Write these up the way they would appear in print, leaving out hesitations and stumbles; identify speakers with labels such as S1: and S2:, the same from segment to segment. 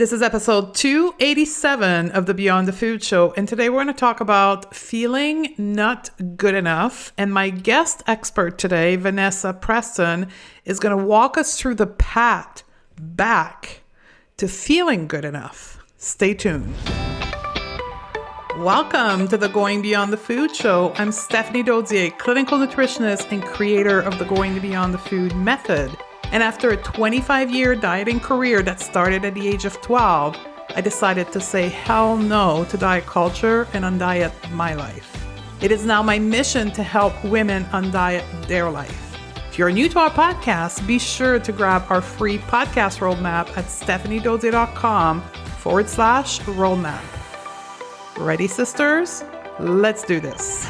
S1: This is episode 287 of the Beyond the Food Show, and today we're going to talk about feeling not good enough. And my guest expert today, Vanessa Preston, is going to walk us through the path back to feeling good enough. Stay tuned. Welcome to the Going Beyond the Food Show. I'm Stephanie Dozier, clinical nutritionist and creator of the Going Beyond the Food method. And after a 25-year dieting career that started at the age of 12, I decided to say hell no to diet culture and undiet my life. It is now my mission to help women undiet their life. If you're new to our podcast, be sure to grab our free podcast roadmap at stephaniedozier.com/roadmap. Ready, sisters? Let's do this.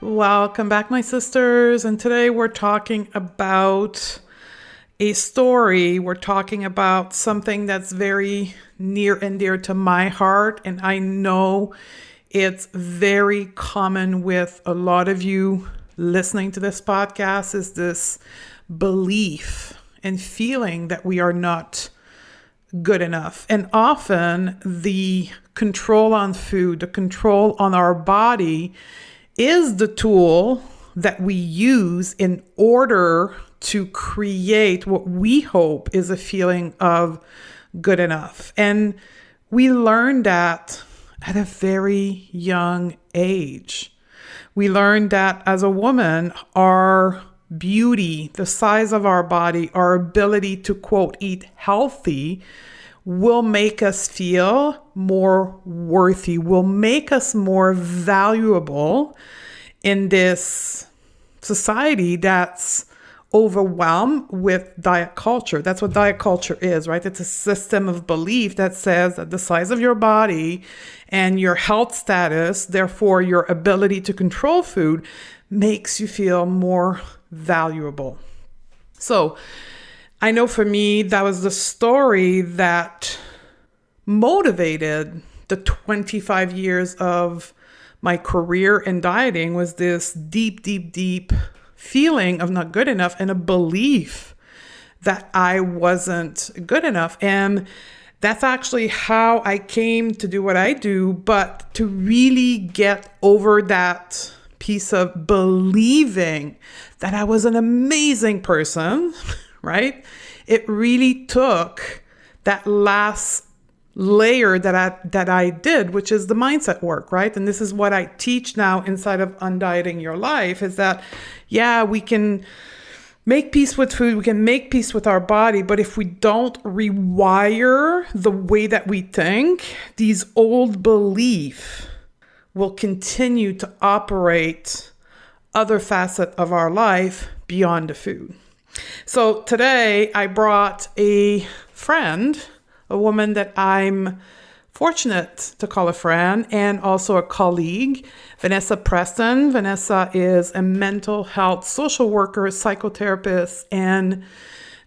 S1: Welcome back, my sisters. And today we're talking about a story. We're talking about something that's very near and dear to my heart. And I know it's very common with a lot of you listening to this podcast, is this belief and feeling that we are not good enough. And often the control on food, the control on our body is the tool that we use in order to create what we hope is a feeling of good enough. And we learn that at a very young age. We learn that as a woman, our beauty, the size of our body, our ability to, quote, eat healthy will make us feel more worthy, will make us more valuable in this society that's overwhelmed with diet culture. That's what diet culture is, right? It's a system of belief that says that the size of your body and your health status, therefore your ability to control food, makes you feel more valuable. So I know for me, that was the story that motivated the 25 years of my career in dieting, was this deep, deep, deep feeling of not good enough and a belief that I wasn't good enough. And that's actually how I came to do what I do, but to really get over that piece of believing that I was an amazing person, right? It really took that last layer that I did, which is the mindset work, right? And this is what I teach now inside of Undieting Your Life, is that, yeah, we can make peace with food, we can make peace with our body, but if we don't rewire the way that we think, these old beliefs will continue to operate other facets of our life beyond the food. So today I brought a friend, a woman that I'm fortunate to call a friend and also a colleague, Vanessa Preston. Vanessa is a mental health social worker, psychotherapist, and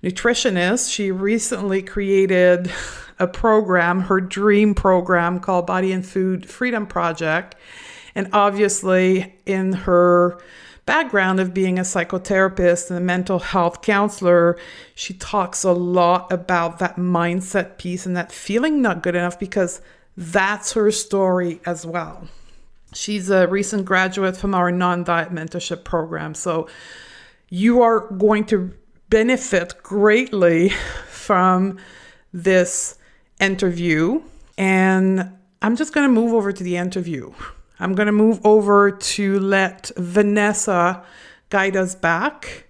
S1: nutritionist. She recently created a program, her dream program, called Body and Food Freedom Project. And obviously in her background of being a psychotherapist and a mental health counselor, she talks a lot about that mindset piece and that feeling not good enough, because that's her story as well. She's a recent graduate from our non-diet mentorship program. So you are going to benefit greatly from this interview. And I'm just going to move over to the interview. I'm going to move over to let Vanessa guide us back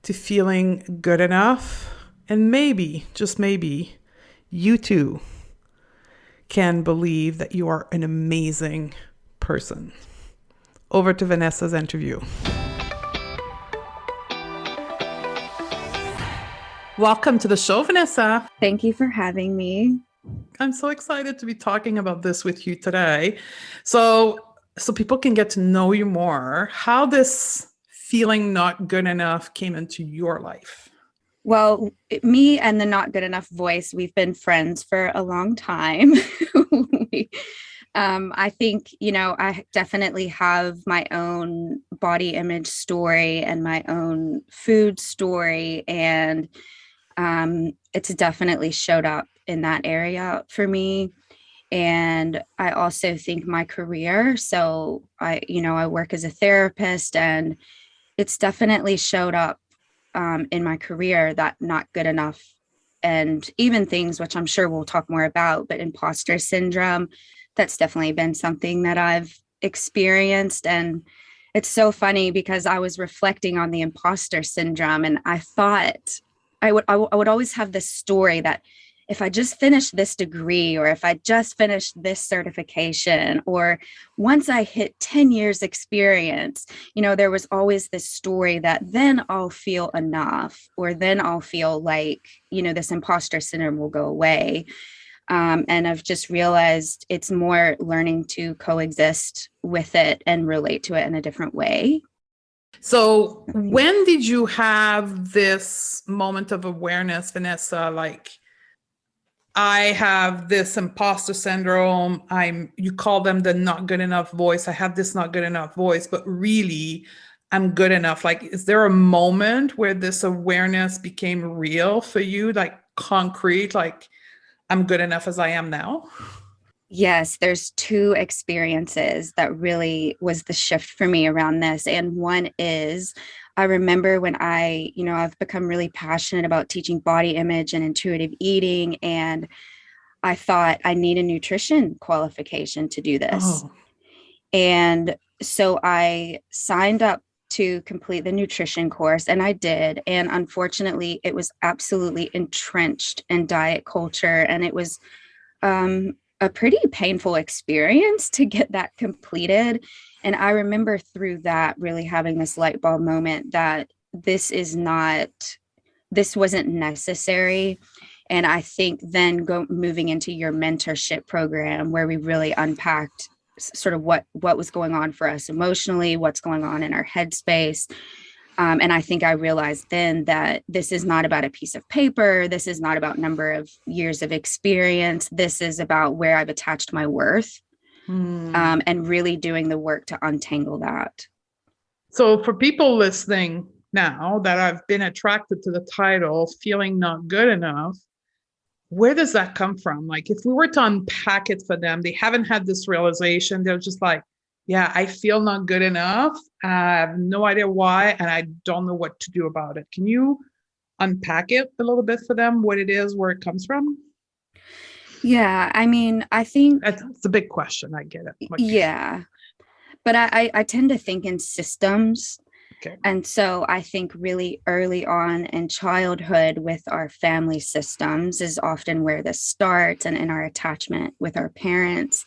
S1: to feeling good enough. And maybe, just maybe, you too can believe that you are an amazing person. Over to Vanessa's interview. Welcome to the show, Vanessa.
S2: Thank you for having me.
S1: I'm so excited to be talking about this with you today. So people can get to know you more, how this feeling not good enough came into your life.
S2: Well, me and the Not Good Enough voice, we've been friends for a long time. I think, I definitely have my own body image story and my own food story. And it's definitely showed up in that area for me. And I also think my career. So I work as a therapist, and it's definitely showed up in my career, that not good enough. And even things which I'm sure we'll talk more about, but imposter syndrome, that's definitely been something that I've experienced. And it's so funny because I was reflecting on the imposter syndrome, and I thought I would always have this story that if I just finished this degree, or if I just finished this certification, or once I hit 10 years experience, there was always this story that then I'll feel enough, or then I'll feel like, this imposter syndrome will go away. And I've just realized it's more learning to coexist with it and relate to it in a different way.
S1: So when did you have this moment of awareness, Vanessa? Like, I have this imposter syndrome. You call them the not good enough voice. I have this not good enough voice, but really I'm good enough. Like, is there a moment where this awareness became real for you, like concrete, like I'm good enough as I am now?
S2: Yes, there's two experiences that really was the shift for me around this. And one is, I remember when I've become really passionate about teaching body image and intuitive eating. And I thought I need a nutrition qualification to do this.
S1: Oh,
S2: And so I signed up to complete the nutrition course, and I did. And unfortunately, it was absolutely entrenched in diet culture. And it was a pretty painful experience to get that completed. And I remember through that really having this light bulb moment that this wasn't necessary. And I think then moving into your mentorship program, where we really unpacked sort of what was going on for us emotionally, what's going on in our headspace. And I think I realized then that this is not about a piece of paper. This is not about number of years of experience. This is about where I've attached my worth, and really doing the work to untangle that.
S1: so for people listening now that I've been attracted to the title, feeling not good enough, where does that come from? Like, if we were to unpack it for them, they haven't had this realization. They're just like, yeah, I feel not good enough. I have no idea why, and I don't know what to do about it. Can you unpack it a little bit for them, what it is, where it comes from?
S2: Yeah, I mean, I think,
S1: That's a big question. I get it. Like,
S2: yeah, but I tend to think in systems.
S1: okay.
S2: And so I think really early on in childhood with our family systems is often where this starts, and in our attachment with our parents.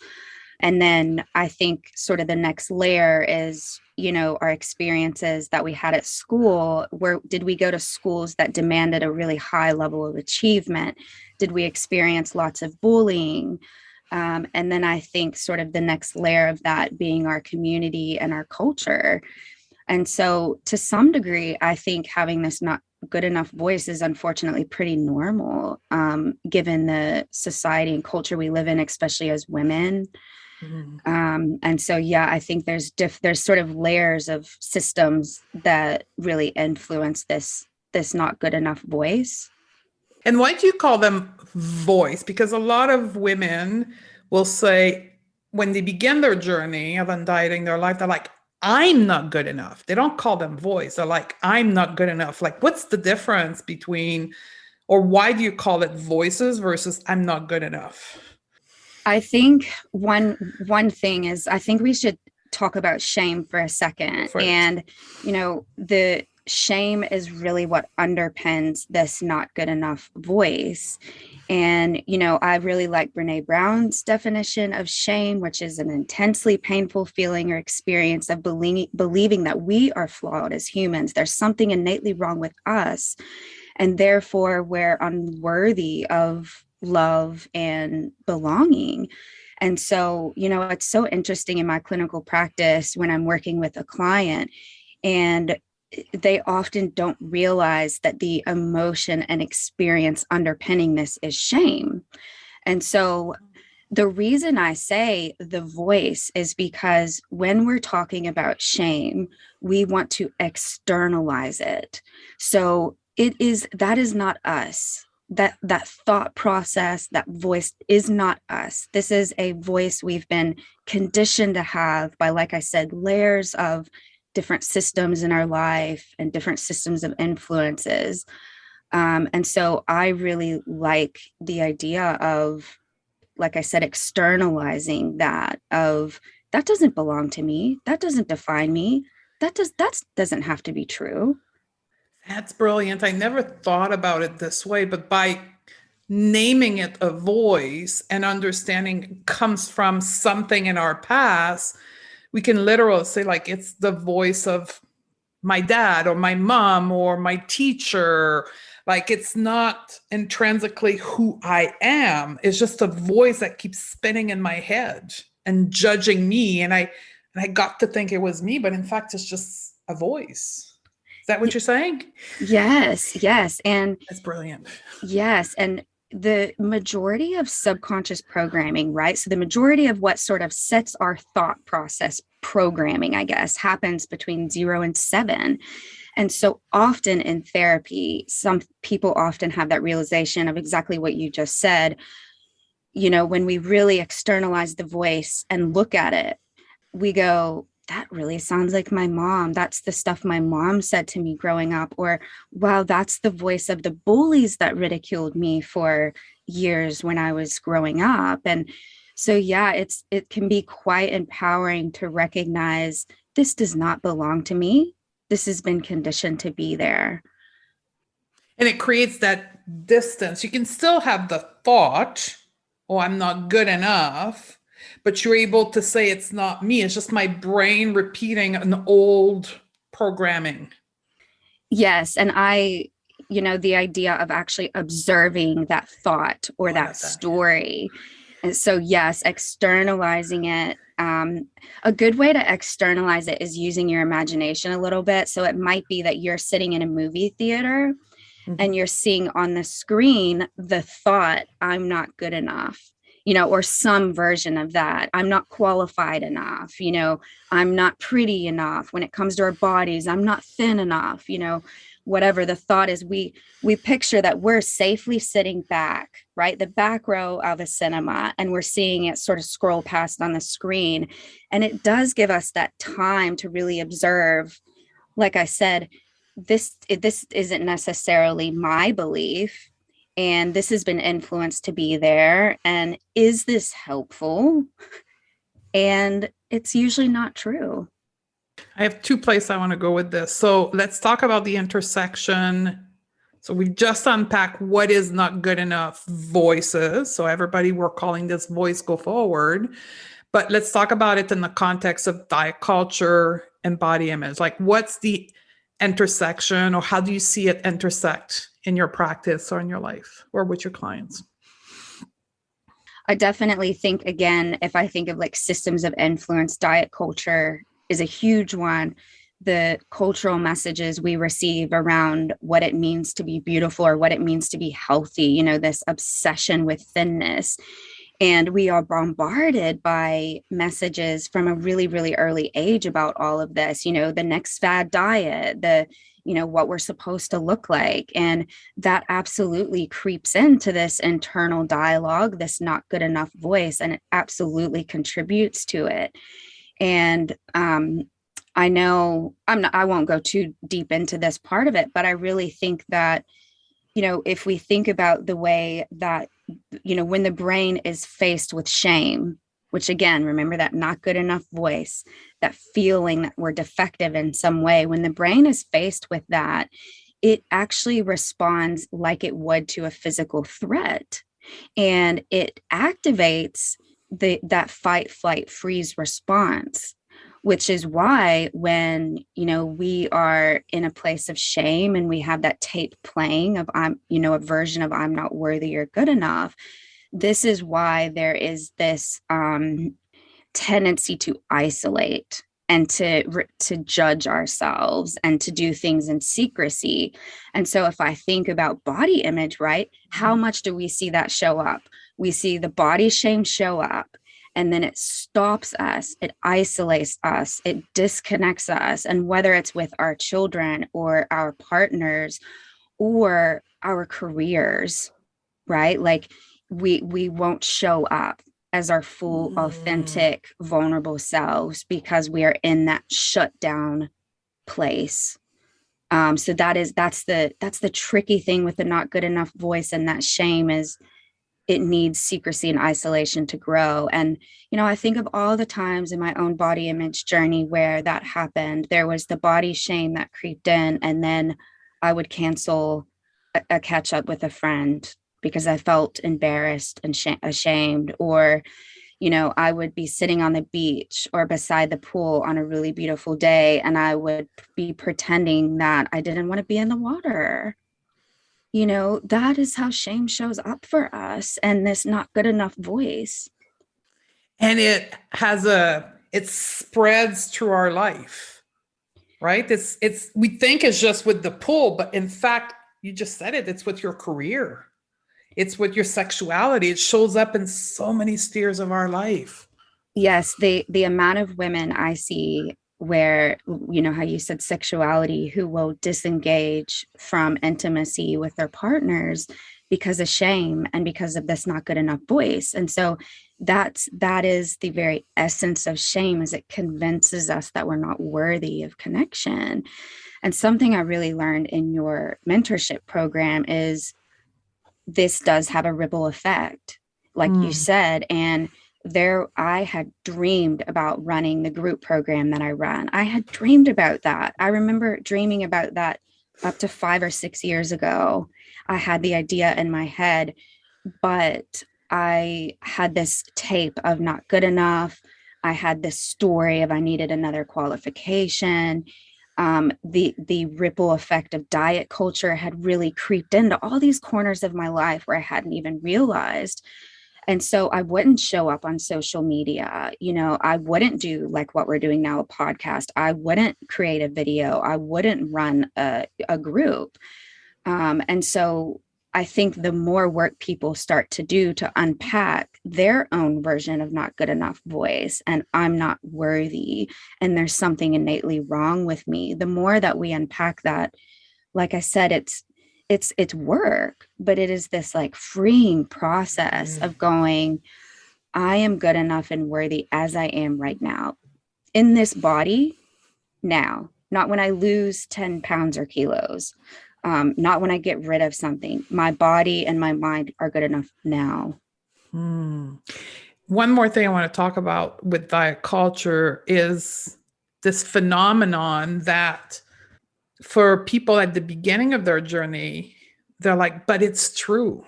S2: And then I think sort of the next layer is, our experiences that we had at school. Where did we go to schools that demanded a really high level of achievement? Did we experience lots of bullying? And then I think sort of the next layer of that being our community and our culture. And so to some degree, I think having this not good enough voice is unfortunately pretty normal, given the society and culture we live in, especially as women.
S1: Mhm.
S2: And so, yeah, I think there's sort of layers of systems that really influence this not good enough voice.
S1: And why do you call them voice? Because a lot of women will say when they begin their journey of undieting their life, they're like, I'm not good enough. They don't call them voice. They're like, I'm not good enough. Like, what's the difference between, or why do you call it voices versus I'm not good enough?
S2: I think one thing is, I think we should talk about shame for a second.
S1: Go for it.
S2: And the shame is really what underpins this not good enough voice. And I really like Brene Brown's definition of shame, which is an intensely painful feeling or experience of believing that we are flawed as humans. There's something innately wrong with us, and therefore we're unworthy of love and belonging. And so, it's so interesting in my clinical practice when I'm working with a client, and they often don't realize that the emotion and experience underpinning this is shame. And so the reason I say the voice is because when we're talking about shame, we want to externalize it. So that is not us. that thought process, that voice is not us. This is a voice we've been conditioned to have by, like I said, layers of different systems in our life and different systems of influences. And so I really like the idea of, like I said, externalizing that of that doesn't belong to me. That doesn't define me. That doesn't have to be true.
S1: That's brilliant. I never thought about it this way, but by naming it a voice and understanding it comes from something in our past, we can literally say, like, it's the voice of my dad or my mom or my teacher. Like, it's not intrinsically who I am. It's just a voice that keeps spinning in my head and judging me. And I got to think it was me, but in fact, it's just a voice. Is that what you're saying?
S2: Yes, yes. And
S1: That's brilliant.
S2: yes, and the majority of subconscious programming, right? So the majority of what sort of sets our thought process programming, I guess, happens between 0 and 7. And so often in therapy, some people often have that realization of exactly what you just said. When we really externalize the voice and look at it, we go, that really sounds like my mom. That's the stuff my mom said to me growing up. Or, wow, that's the voice of the bullies that ridiculed me for years when I was growing up. And so, yeah, it can be quite empowering to recognize this does not belong to me. This has been conditioned to be there.
S1: And it creates that distance. You can still have the thought, oh, I'm not good enough, but you're able to say it's not me. It's just my brain repeating an old programming.
S2: Yes. And the idea of actually observing that thought or
S1: Oh, I
S2: that
S1: love that. Yeah.
S2: story. And so, yes, externalizing it. A good way to externalize it is using your imagination a little bit. So it might be that you're sitting in a movie theater and
S1: Mhm.
S2: you're seeing on the screen the thought, I'm not good enough, or some version of that. I'm not qualified enough, I'm not pretty enough when it comes to our bodies. I'm not thin enough, whatever the thought is. We picture that we're safely sitting back, right? The back row of a cinema, and we're seeing it sort of scroll past on the screen. And it does give us that time to really observe, like I said, this isn't necessarily my belief, and this has been influenced to be there, and is this helpful? And it's usually not true.
S1: I have two places I want to go with this. So let's talk about the intersection. So we've just unpacked what is not good enough voices. So everybody, we're calling this voice go forward. But let's talk about it in the context of diet culture and body image. Like, what's the intersection, or how do you see it intersect in your practice or in your life or with your clients?
S2: I definitely think, again, if I think of like systems of influence, diet culture is a huge one. The cultural messages we receive around what it means to be beautiful or what it means to be healthy, this obsession with thinness. And we are bombarded by messages from a really, really early age about all of this, the next fad diet, what we're supposed to look like. And that absolutely creeps into this internal dialogue, this not good enough voice, and it absolutely contributes to it. And I know I won't go too deep into this part of it, but I really think that, if we think about the way that, when the brain is faced with shame, which again, remember that not good enough voice, that feeling that we're defective in some way, when the brain is faced with that, it actually responds like it would to a physical threat. And it activates that fight, flight, freeze response, which is why when we are in a place of shame and we have that tape playing of a version of I'm not worthy or good enough, this is why there is this tendency to isolate and to judge ourselves and to do things in secrecy. And so if I think about body image, right, how much do we see that show up? We see the body shame show up, and then it stops us, it isolates us, it disconnects us. And whether it's with our children or our partners or our careers, right? Like we won't show up as our full,
S1: Mm.
S2: authentic, vulnerable selves because we are in that shut down place. So that's the tricky thing with the not good enough voice, and that shame is it needs secrecy and isolation to grow. And, I think of all the times in my own body image journey where that happened. There was the body shame that creeped in, and then I would cancel a catch up with a friend because I felt embarrassed and ashamed, or I would be sitting on the beach or beside the pool on a really beautiful day, and I would be pretending that I didn't want to be in the water. That is how shame shows up for us, and this not good enough voice.
S1: And it spreads through our life, right? We think it's just with the pool, but in fact, you just said it, it's with your career. It's with your sexuality. It shows up in so many spheres of our life.
S2: Yes, the amount of women I see where, how you said sexuality, who will disengage from intimacy with their partners because of shame and because of this not good enough voice. And so that is the very essence of shame, is it convinces us that we're not worthy of connection. And something I really learned in your mentorship program is this does have a ripple effect, like you
S1: Mm.
S2: said. And there, I had dreamed about running the group program that I run. I had dreamed about that. I remember dreaming about that up to 5 or 6 years ago. I had the idea in my head, but I had this tape of not good enough. I had this story of I needed another qualification. The ripple effect of diet culture had really creeped into all these corners of my life where I hadn't even realized. And so I wouldn't show up on social media. I wouldn't do like what we're doing now, a podcast. I wouldn't create a video. I wouldn't run a group. And so I think the more work people start to do to unpack their own version of not good enough voice and I'm not worthy and there's something innately wrong with me, the more that we unpack that, like I said, it's work, but it is this like freeing process
S1: Mm.
S2: of going, I am good enough and worthy as I am right now in this body now, not when I lose 10 pounds or kilos, not when I get rid of something. My body and my mind are good enough now.
S1: Mm. One more thing I want to talk about with diet culture is this phenomenon that for people at the beginning of their journey, they're like, but it's true.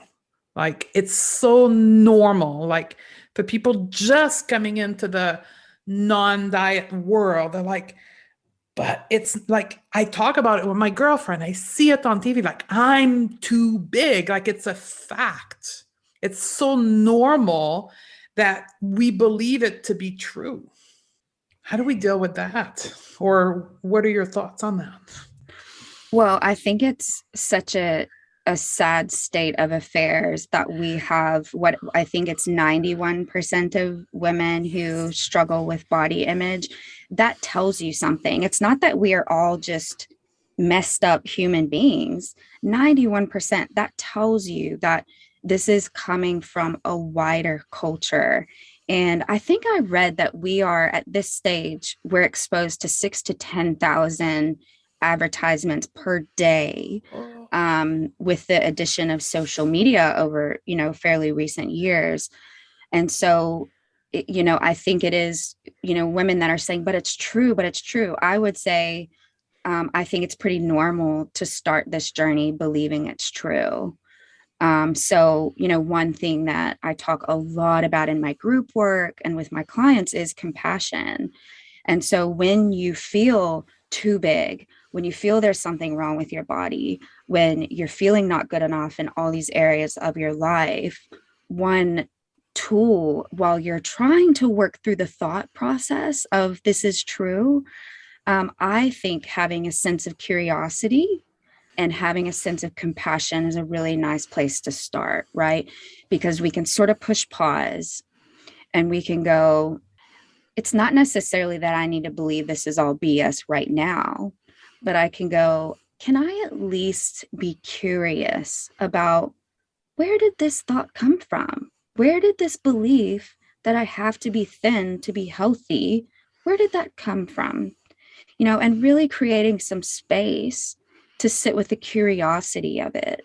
S1: Like, it's so normal. Like, for people just coming into the non diet world, they're like, but it's like, I talk about it with my girlfriend. I see it on TV, like, I'm too big. Like, it's a fact. It's so normal that we believe it to be true. How do we deal with that? Or what are your thoughts on that?
S2: Well, I think it's such a sad state of affairs that we have what I think it's 91% of women who struggle with body image. That tells you something. It's not that we are all just messed up human beings. 91%, that tells you that this is coming from a wider culture. And I think I read that we are at this stage, we're exposed to 6 to 10,000 advertisements per day,
S1: Oh.
S2: with the addition of social media over, fairly recent years. And so, I think it is, women that are saying, but it's true. I would say, I think it's pretty normal to start this journey believing it's true. So, one thing that I talk a lot about in my group work and with my clients is compassion. And so when you feel too big, when you feel there's something wrong with your body, when you're feeling not good enough in all these areas of your life, one tool while you're trying to work through the thought process of this is true, I think having a sense of curiosity and having a sense of compassion is a really nice place to start, right? Because we can sort of push pause and we can go, it's not necessarily that I need to believe this is all BS right now, but I can go, can I at least be curious about where did this thought come from? Where did this belief that I have to be thin to be healthy, where did that come from? And really creating some space to sit with the curiosity of it.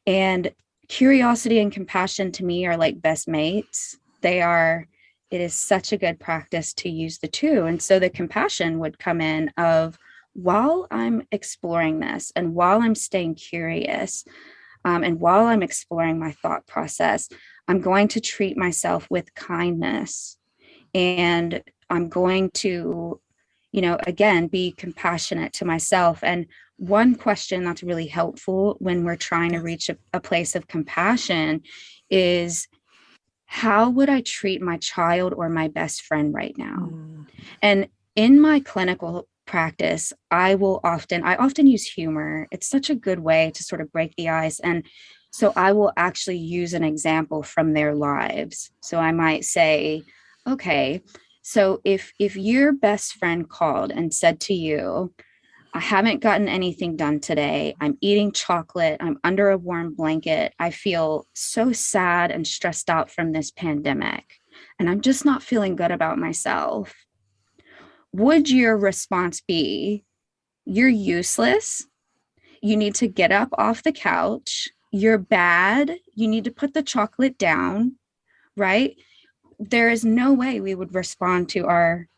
S2: And curiosity and compassion to me are like best mates. It is such a good practice to use the two. And so the compassion would come in of, while I'm exploring this and while I'm staying curious, and while I'm exploring my thought process, I'm going to treat myself with kindness, and I'm going to, again, be compassionate to myself. And one question that's really helpful when we're trying to reach a place of compassion is, how would I treat my child or my best friend right now? And in my clinical practice, I often use humor. It's such a good way to sort of break the ice. And so I will actually use an example from their lives. So I might say, okay, so if your best friend called and said to you, I haven't gotten anything done today. I'm eating chocolate. I'm under a warm blanket. I feel so sad and stressed out from this pandemic, and I'm just not feeling good about myself. Would your response be, you're useless? You need to get up off the couch. You're bad. You need to put the chocolate down, right? There is no way we would respond to our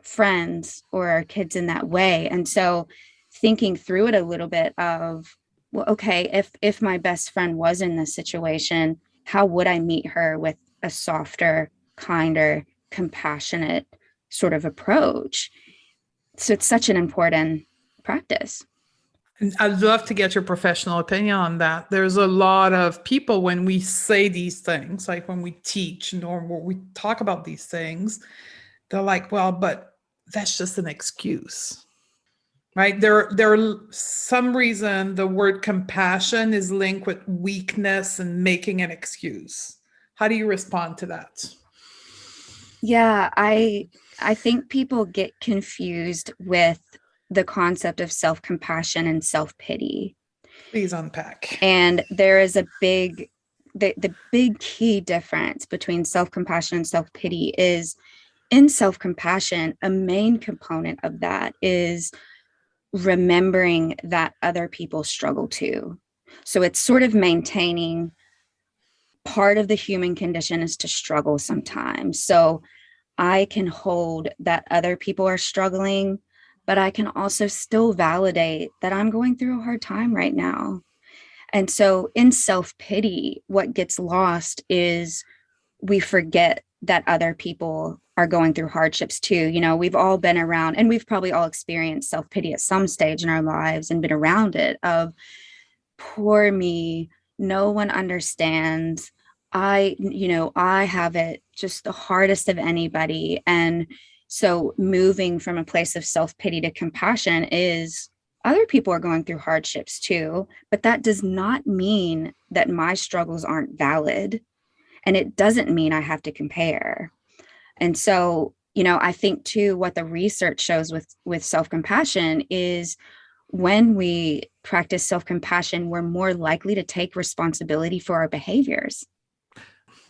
S2: friends or our kids in that way. And so thinking through it a little bit of, well, okay, if my best friend was in this situation, how would I meet her with a softer, kinder, compassionate sort of approach? So it's such an important practice.
S1: I'd love to get your professional opinion on that. There's a lot of people, when we say these things, like when we teach or when we talk about these things, they're like, well, but that's just an excuse, right? There some reason the word compassion is linked with weakness and making an excuse. How do you respond to that?
S2: Yeah, I think people get confused with the concept of self-compassion and self-pity.
S1: Please unpack.
S2: And there is the big key difference between self-compassion and self-pity is, in self-compassion, a main component of that is remembering that other people struggle too. So it's sort of maintaining, part of the human condition is to struggle sometimes. So I can hold that other people are struggling, but I can also still validate that I'm going through a hard time right now. And so in self-pity, what gets lost is we forget that other people are going through hardships too. We've all been around, and we've probably all experienced self-pity at some stage in our lives and been around it, of, poor me, no one understands. I have it just the hardest of anybody. And so moving from a place of self-pity to compassion is, other people are going through hardships too, but that does not mean that my struggles aren't valid. And it doesn't mean I have to compare. And so, I think too, what the research shows with self-compassion is, when we practice self-compassion, we're more likely to take responsibility for our behaviors.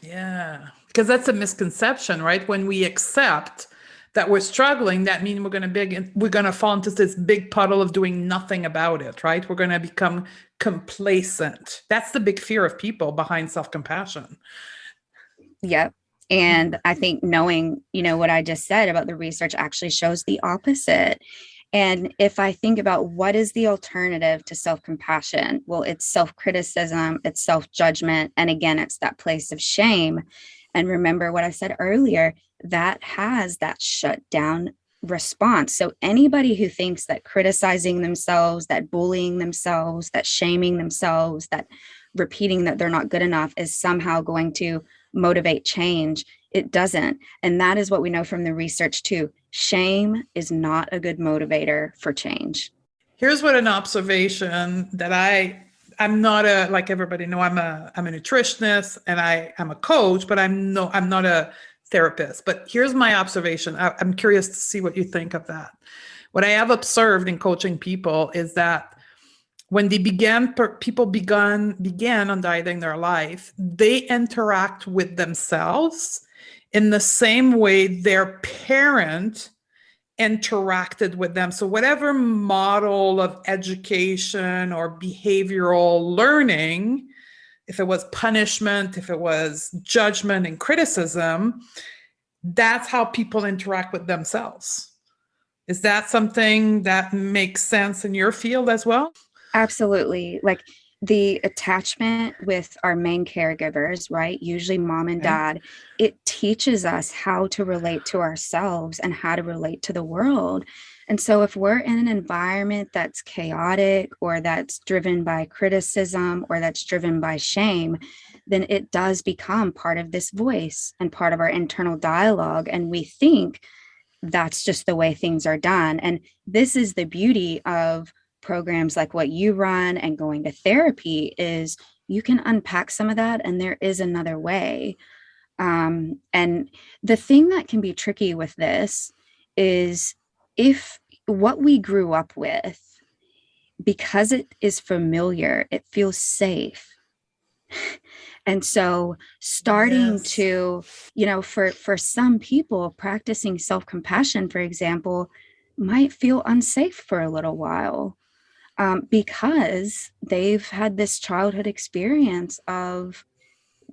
S1: Yeah, because that's a misconception, right? When we accept that we're struggling, that means we're going to fall into this big puddle of doing nothing about it, right? We're going to become complacent. That's the big fear of people behind self-compassion.
S2: Yep. And I think knowing, what I just said about the research actually shows the opposite. And if I think about what is the alternative to self-compassion, well, it's self-criticism, it's self-judgment. And again, it's that place of shame. And remember what I said earlier, that has that shut down response. So anybody who thinks that criticizing themselves, that bullying themselves, that shaming themselves, that repeating that they're not good enough is somehow going to motivate change, it doesn't. And that is what we know from the research too. Shame is not a good motivator for change.
S1: Here's what an observation that I'm not like everybody know, I'm a nutritionist and I'm a coach, but I'm not a therapist. But here's my observation. I'm curious to see what you think of that. What I have observed in coaching people is that when they people began unditing their life, they interact with themselves in the same way their parent interacted with them. So whatever model of education or behavioral learning, if it was punishment, if it was judgment and criticism, that's how people interact with themselves. Is that something that makes sense in your field as well?
S2: Absolutely. Like the attachment with our main caregivers, right? Usually mom and
S1: Okay.
S2: dad, it teaches us how to relate to ourselves and how to relate to the world. And so if we're in an environment that's chaotic or that's driven by criticism or that's driven by shame, then it does become part of this voice and part of our internal dialogue. And we think that's just the way things are done. And this is the beauty of programs like what you run and going to therapy is you can unpack some of that and there is another way. And the thing that can be tricky with this is if what we grew up with, because it is familiar, it feels safe. And so starting
S1: Yes.
S2: to, for some people, practicing self-compassion, for example, might feel unsafe for a little while, because they've had this childhood experience of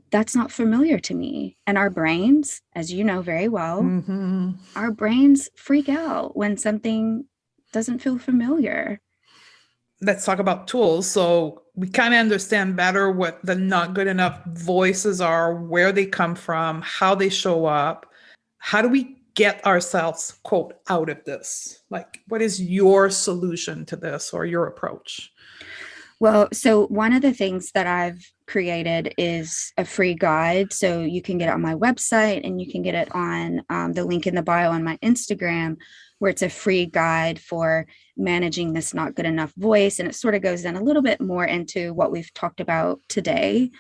S2: that's not familiar to me. And our brains, as you know very well,
S1: Mm-hmm.
S2: our brains freak out when something doesn't feel familiar.
S1: Let's talk about tools. So we kind of understand better what the not good enough voices are, where they come from, how they show up. How do we get ourselves, quote, out of this? Like, what is your solution to this or your approach?
S2: Well, so one of the things that I've created is a free guide. So you can get it on my website and you can get it on the link in the bio on my Instagram, where it's a free guide for managing this not good enough voice. And it sort of goes in a little bit more into what we've talked about today.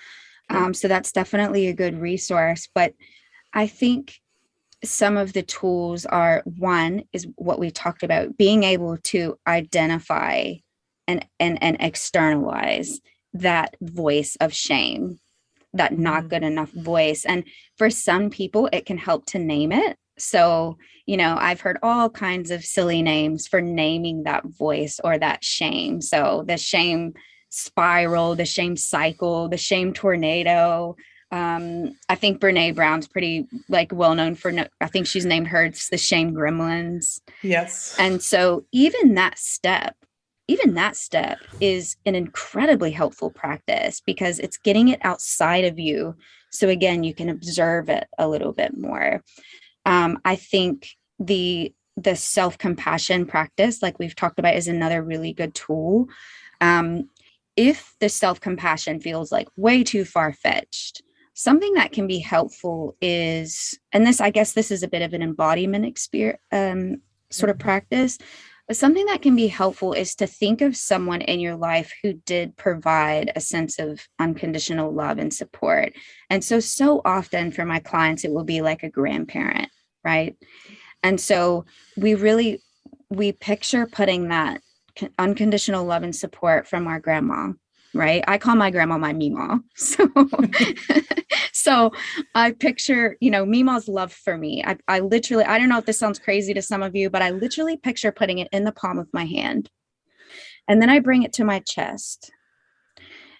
S1: Okay.
S2: So that's definitely a good resource. But I think some of the tools are one is what we talked about, being able to identify and externalize that voice of shame, that not
S1: Mm.
S2: good enough voice. And for some people, it can help to name it. So, I've heard all kinds of silly names for naming that voice or that shame. So the shame spiral, the shame cycle, the shame tornado. I think Brene Brown's pretty like well known for, I think she's named hers the shame gremlins.
S1: Yes.
S2: And so even that step is an incredibly helpful practice because it's getting it outside of you. So again, you can observe it a little bit more. I think the self-compassion practice, like we've talked about, is another really good tool. If the self-compassion feels like way too far-fetched, something that can be helpful is, and this, I guess this is a bit of an embodiment experience, sort of practice, but something that can be helpful is to think of someone in your life who did provide a sense of unconditional love and support. And so often for my clients, it will be like a grandparent, right? And so we picture putting that unconditional love and support from our grandma, right? I call my grandma my Mima. So I picture, Mima's love for me. I literally, I don't know if this sounds crazy to some of you, but I literally picture putting it in the palm of my hand. And then I bring it to my chest.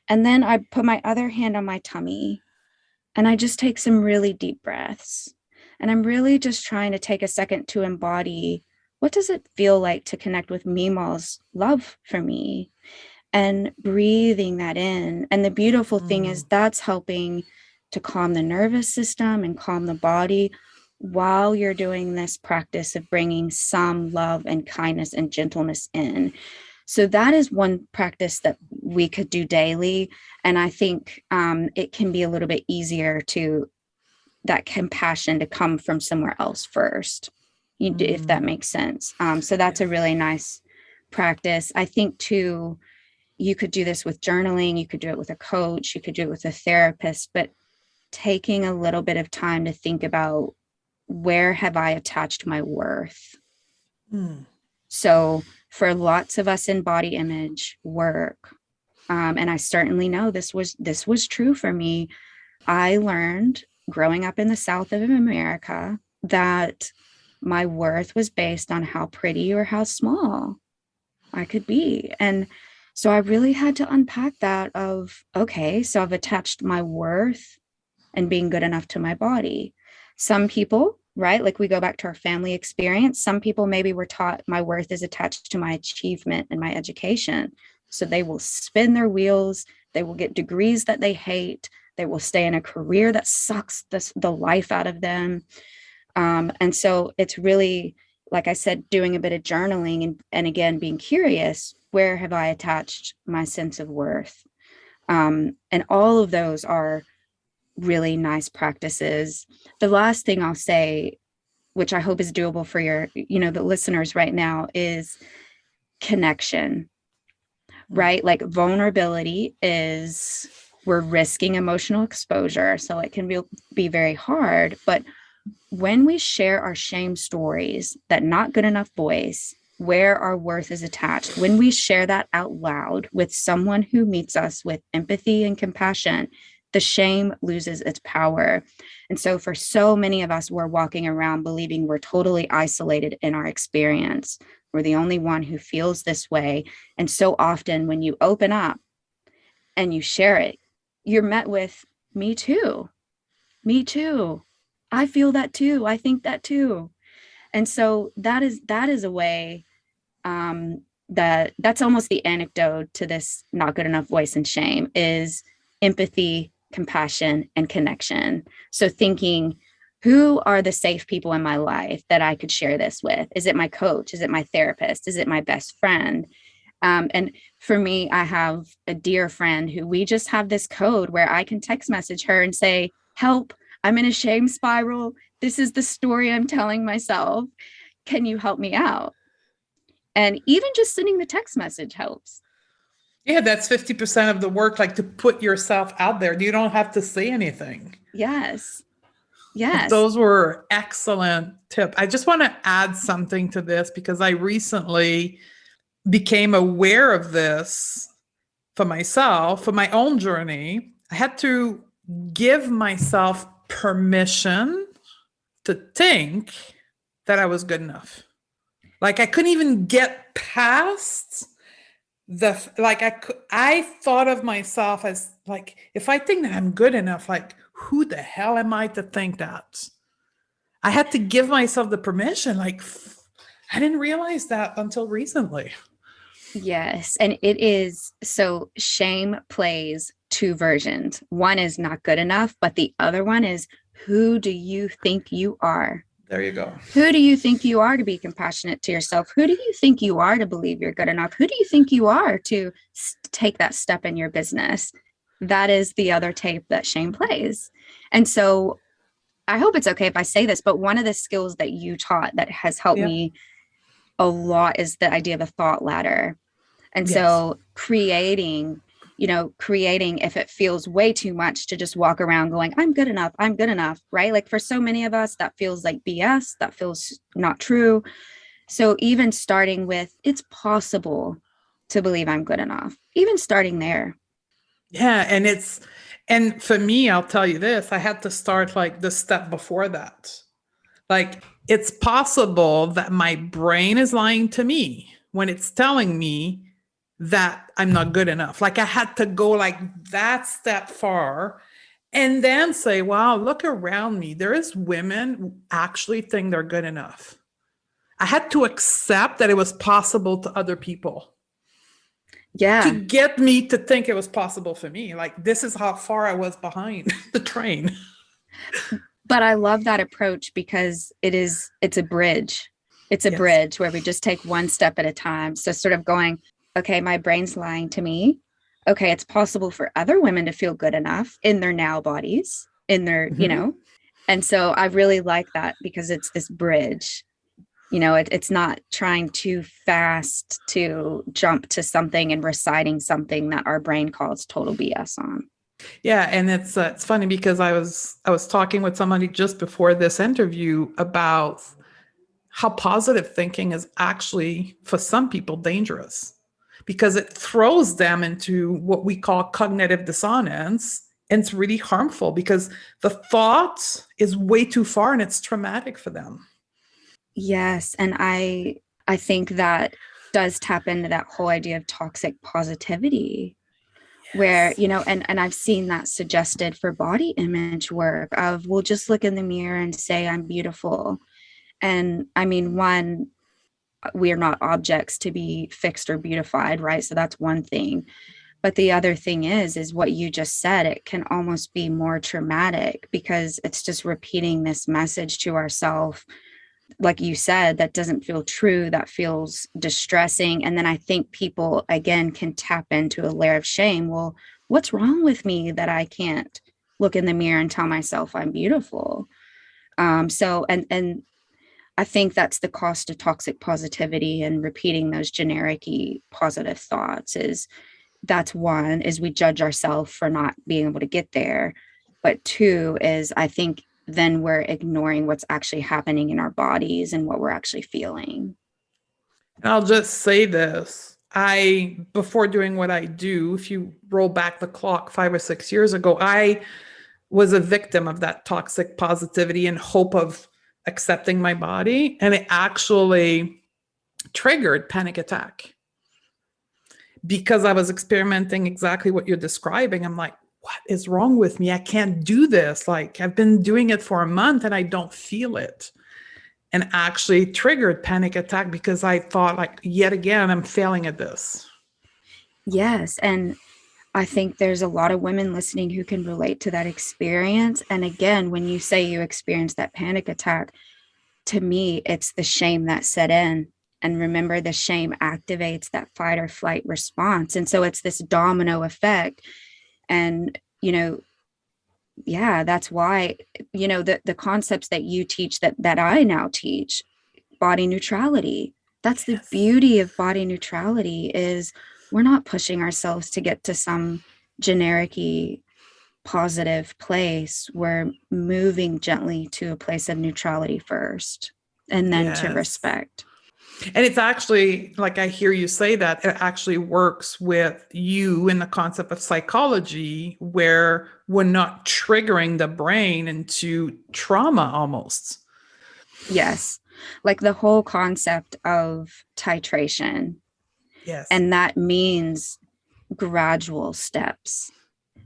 S2: And then I put my other hand on my tummy. And I just take some really deep breaths. And I'm really just trying to take a second to embody, what does it feel like to connect with Mima's love for me? And breathing that in. And the beautiful thing is
S1: Mm.
S2: that's helping to calm the nervous system and calm the body while you're doing this practice of bringing some love and kindness and gentleness in. So that is one practice that we could do daily. And I think it can be a little bit easier to that compassion to come from somewhere else first, if that makes sense. So that's
S1: Yeah.
S2: a really nice practice. I think too, you could do this with journaling, you could do it with a coach, you could do it with a therapist, but taking a little bit of time to think about where have I attached my worth?
S1: Mm.
S2: So for lots of us in body image work, and I certainly know this was true for me. I learned growing up in the South of America that my worth was based on how pretty or how small I could be. And so I really had to unpack that of, okay, so I've attached my worth and being good enough to my body. Some people, right? Like we go back to our family experience. Some people maybe were taught my worth is attached to my achievement and my education. So they will spin their wheels. They will get degrees that they hate. They will stay in a career that sucks the life out of them. And so it's really, like I said, doing a bit of journaling and again, being curious, where have I attached my sense of worth? And all of those are really nice practices. The last thing I'll say, which I hope is doable for the listeners right now, is connection, right? Like vulnerability is, we're risking emotional exposure. So it can be very hard. But when we share our shame stories, that not good enough voice, where our worth is attached, when we share that out loud with someone who meets us with empathy and compassion, the shame loses its power. And so for so many of us, we're walking around believing we're totally isolated in our experience. We're the only one who feels this way. And so often when you open up and you share it, you're met with, me too. Me too. I feel that too. I think that too. And so that is a way that's almost the anecdote to this not good enough voice and shame is empathy, compassion, and connection. So thinking, who are the safe people in my life that I could share this with? Is it my coach? Is it my therapist? Is it my best friend? And for me, I have a dear friend who we just have this code where I can text message her and say, help, I'm in a shame spiral. This is the story I'm telling myself. Can you help me out? And even just sending the text message helps.
S1: Yeah, that's 50% of the work, like to put yourself out there. You don't have to say anything.
S2: Yes.
S1: But
S2: Yes.
S1: those were excellent tips. I just want to add something to this because I recently became aware of this for myself, for my own journey. I had to give myself permission to think that I was good enough. Like I couldn't even get past I thought of myself as like, if I think that I'm good enough, like who the hell am I to think that? I had to give myself the permission. Like I didn't realize that until recently.
S2: Yes. And it is, so shame plays two versions. One is not good enough, but the other one is, who do you think you are?
S1: There you go.
S2: Who do you think you are to be compassionate to yourself? Who do you think you are to believe you're good enough? Who do you think you are to take that step in your business? That is the other tape that shame plays. And so I hope it's okay if I say this, but one of the skills that you taught that has helped me a lot is the idea of a thought ladder. And so creating, if it feels way too much to just walk around going, I'm good enough, right? Like for so many of us, that feels like BS, that feels not true. So even starting with, it's possible to believe I'm good enough, even starting there.
S1: Yeah. And for me, I'll tell you this, I had to start like the step before that. Like it's possible that my brain is lying to me when it's telling me that I'm not good enough. Like I had to go like that step far and then say, wow, look around me. There is women who actually think they're good enough. I had to accept that it was possible to other people.
S2: Yeah.
S1: To get me to think it was possible for me. Like this is how far I was behind the train.
S2: But I love that approach because it's a bridge. It's a bridge where we just take one step at a time. So sort of going, okay, my brain's lying to me. Okay, it's possible for other women to feel good enough in their now bodies, in their, and so I really like that because it's this bridge. It's not trying too fast to jump to something and reciting something that our brain calls total BS on.
S1: Yeah, and it's funny because I was talking with somebody just before this interview about how positive thinking is actually, for some people, dangerous because it throws them into what we call cognitive dissonance. And it's really harmful because the thought is way too far and it's traumatic for them.
S2: Yes, and I think that does tap into that whole idea of toxic positivity where,
S1: Yes.
S2: and I've seen that suggested for body image work of we'll just look in the mirror and say I'm beautiful. And I mean, one, we are not objects to be fixed or beautified, right? So that's one thing. But the other thing is what you just said, it can almost be more traumatic because it's just repeating this message to ourselves, like you said, that doesn't feel true, that feels distressing. And then I think people again can tap into a layer of shame. Well, what's wrong with me that I can't look in the mirror and tell myself I'm beautiful? So I think that's the cost of toxic positivity and repeating those generic positive thoughts is that's one is we judge ourselves for not being able to get there. But two is I think then we're ignoring what's actually happening in our bodies and what we're actually feeling.
S1: And I'll just say this. Before doing what I do, if you roll back the clock 5 or 6 years ago, I was a victim of that toxic positivity in hope of accepting my body. And it actually triggered panic attack because I was experimenting exactly what you're describing. I'm like, what is wrong with me? I can't do this. Like, I've been doing it for a month and I don't feel it. And actually triggered panic attack because I thought, like, yet again, I'm failing at this.
S2: Yes. And I think there's a lot of women listening who can relate to that experience. And again, when you say you experienced that panic attack, to me, it's the shame that set in. And remember, the shame activates that fight or flight response. And so it's this domino effect. And, yeah, that's why, the concepts that you teach that I now teach, body neutrality. That's the
S1: Yes.
S2: beauty of body neutrality is we're not pushing ourselves to get to some generic positive place. We're moving gently to a place of neutrality first and then to
S1: Yes.
S2: respect.
S1: And it's actually, like, I hear you say that, it actually works with you in the concept of psychology, where we're not triggering the brain into trauma almost.
S2: Yes. Like the whole concept of titration.
S1: Yes.
S2: And that means gradual steps.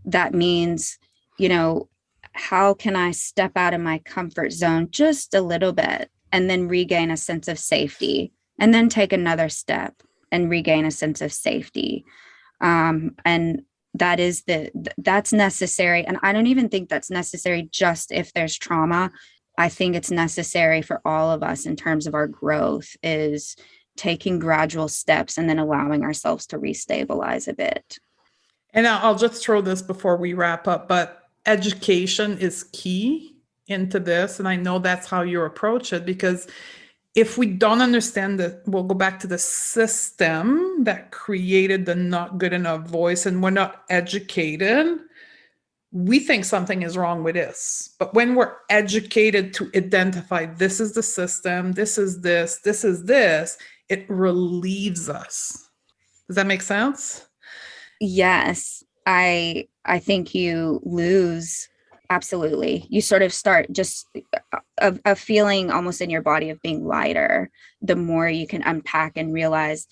S2: That means, you know, how can I step out of my comfort zone just a little bit and then regain a sense of safety and then take another step and regain a sense of safety. And that's necessary. And I don't even think that's necessary just if there's trauma. I think it's necessary for all of us in terms of our growth is taking gradual steps and then allowing ourselves to restabilize a bit.
S1: And I'll just throw this before we wrap up, but education is key into this. And I know that's how you approach it because if we don't understand that, we'll go back to the system that created the not good enough voice and we're not educated, we think something is wrong with this. But when we're educated to identify this is the system, this is this, it relieves us. Does that make sense?
S2: Yes, I think you lose absolutely. You sort of start just a feeling almost in your body of being lighter the more you can unpack and realize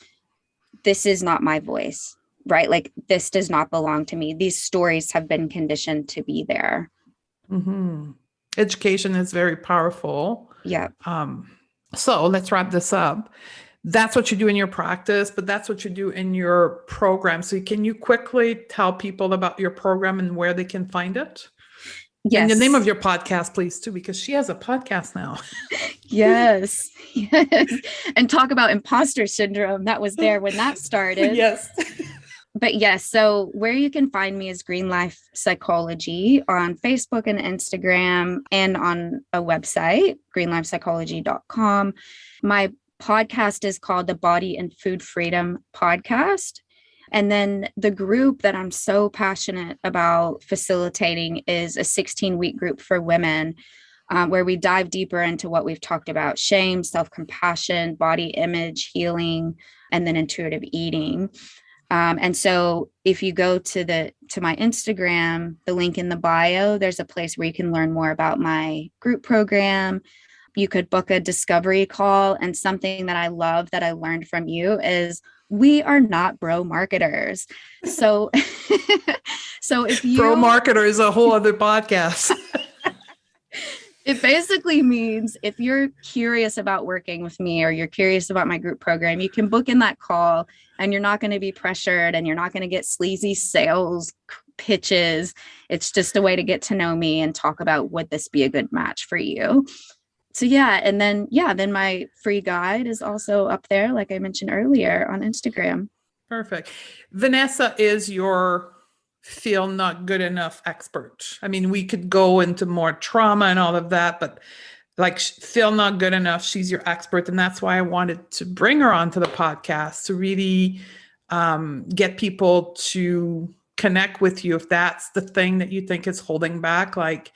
S2: this is not my voice, right? Like this does not belong to me. These stories have been conditioned to be there.
S1: Mm-hmm. Education is very powerful.
S2: Yeah.
S1: Um, so let's wrap this up. That's what you do in your practice, but that's what you do in your program. So can you quickly tell people about your program and where they can find it? And the name of
S2: Yes.
S1: your podcast, please, too, because she has a podcast now.
S2: Yes. Yes. And talk about imposter syndrome that was there when that started.
S1: Yes.
S2: But yes, so where you can find me is Green Life Psychology on Facebook and Instagram and on a website, greenlifepsychology.com. My podcast is called the Body and Food Freedom Podcast. And then the group that I'm so passionate about facilitating is a 16-week group for women. where we dive deeper into what we've talked about: shame, self-compassion, body image, healing, and then intuitive eating. And so if you go to my Instagram, the link in the bio, there's a place where you can learn more about my group program. You could book a discovery call. And something that I love that I learned from you is we are not bro marketers. So, so if you
S1: pro marketer is a whole other podcast.
S2: It basically means if you're curious about working with me or you're curious about my group program, you can book in that call and you're not going to be pressured and you're not going to get sleazy sales pitches. It's just a way to get to know me and talk about would this be a good match for you. So then my free guide is also up there, like I mentioned earlier, on Instagram.
S1: Perfect. Vanessa is your feel not good enough expert. I mean, we could go into more trauma and all of that, but like feel not good enough, she's your expert. And that's why I wanted to bring her onto the podcast to really get people to connect with you. If that's the thing that you think is holding back, like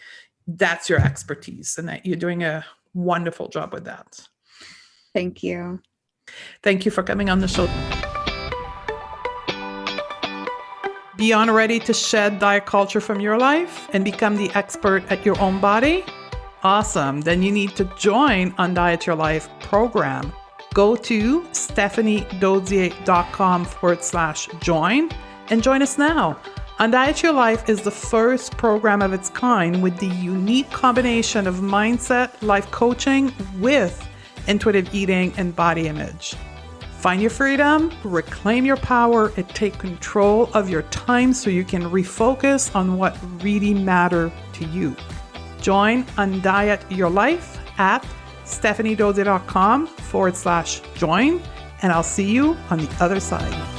S1: that's your expertise and that you're doing a wonderful job with that.
S2: Thank you.
S1: Thank you for coming on the show. Beyond ready to shed diet culture from your life and become the expert at your own body? Awesome. Then you need to join Undiet Your Life program. Go to stephaniedodier.com/join and join us now. Undiet Your Life is the first program of its kind with the unique combination of mindset, life coaching with intuitive eating and body image. Find your freedom, reclaim your power, and take control of your time so you can refocus on what really matters to you. Join Undiet Your Life at stephaniedodier.com/join, and I'll see you on the other side.